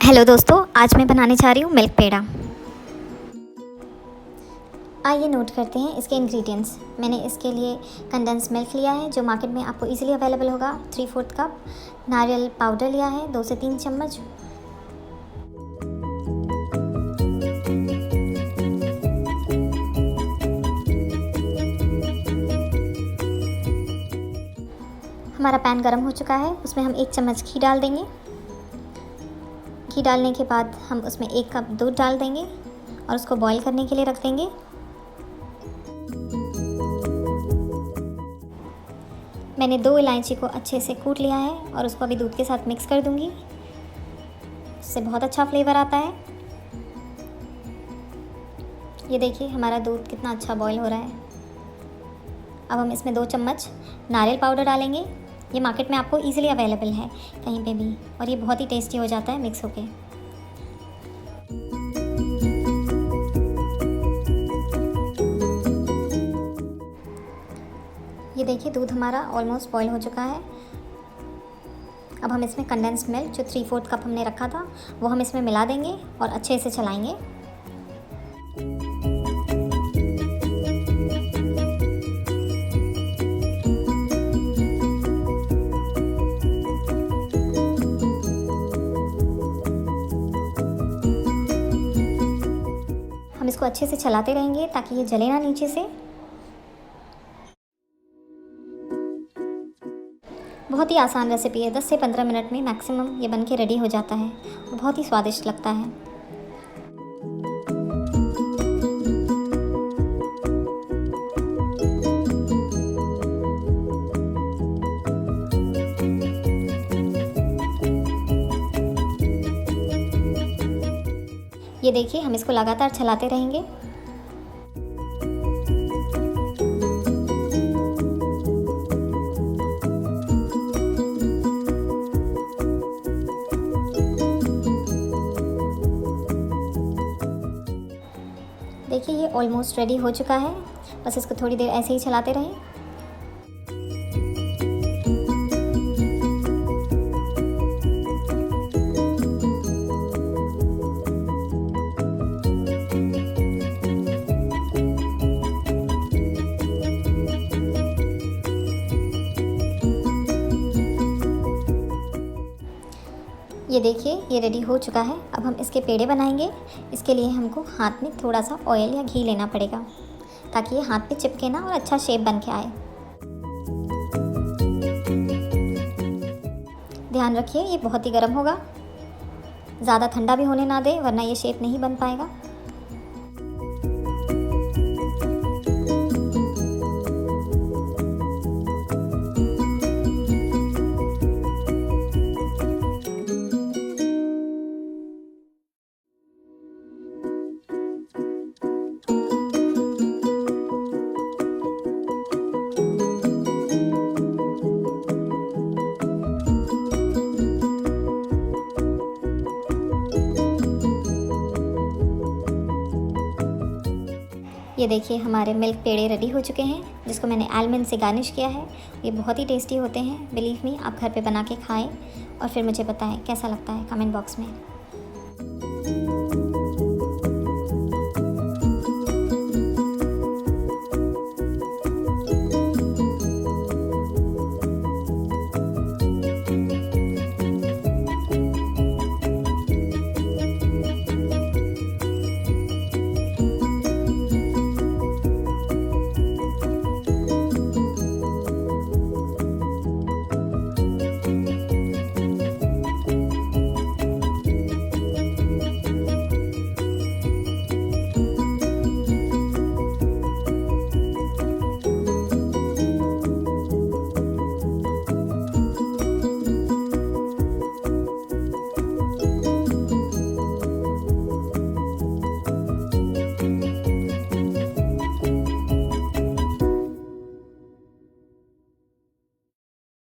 Hello दोस्तों, आज मैं बनाने जा रही हूँ मिल्क पेड़ा। आइए नोट करते हैं इसके इंग्रेडिएंट्स। मैंने इसके लिए कंडेंस मिल्क लिया है जो मार्केट में आपको इजीली अवेलेबल होगा 3/4 कप। नारियल पाउडर लिया है 2 से 3 चम्मच। हमारा पैन गर्म हो चुका है, उसमें हम 1 चम्मच घी डाल देंगे। घी डालने के बाद हम उसमें 1 कप दूध डाल देंगे और उसको बॉईल करने के लिए रख देंगे। मैंने 2 इलायची को अच्छे से कूट लिया है और उसको अभी दूध के साथ मिक्स कर दूंगी। इससे बहुत अच्छा फ्लेवर आता है। ये देखिए हमारा दूध कितना अच्छा बॉईल हो रहा है। अब हम इसमें 2 चम्मच नारियल पाउडर डालेंगे। ये मार्केट में आपको इजीली अवेलेबल है कहीं पे भी, और ये बहुत ही टेस्टी हो जाता है मिक्स होके। ये देखिए दूध हमारा ऑलमोस्ट बॉईल हो चुका है। अब हम इसमें कंडेंस्ड मिल्क जो 3/4 कप हमने रखा था वो हम इसमें मिला देंगे और अच्छे से चलाएंगे। हम इसको अच्छे से चलाते रहेंगे ताकि ये जले ना नीचे से। बहुत ही आसान रेसिपी है, 10 से 15 मिनट में मैक्सिमम ये बनके रेडी हो जाता है और बहुत ही स्वादिष्ट लगता है। ये देखिए हम इसको लगातार चलाते रहेंगे। देखिए ये ऑलमोस्ट रेडी हो चुका है, बस इसको थोड़ी देर ऐसे ही चलाते रहें। ये देखिए ये रेडी हो चुका है। अब हम इसके पेड़े बनाएंगे। इसके लिए हमको हाथ में थोड़ा सा ऑयल या घी लेना पड़ेगा ताकि ये हाथ पे चिपके ना और अच्छा शेप बन के आए। ध्यान रखिए ये बहुत ही गर्म होगा, ज़्यादा ठंडा भी होने ना दे वरना ये शेप नहीं बन पाएगा। ये देखिए हमारे मिल्क पेड़े रेडी हो चुके हैं, जिसको मैंने आलमंड से गार्निश किया है। ये बहुत ही टेस्टी होते हैं, बिलीव मी। आप घर पे बना के खाएं और फिर मुझे बताएं कैसा लगता है कमेंट बॉक्स में।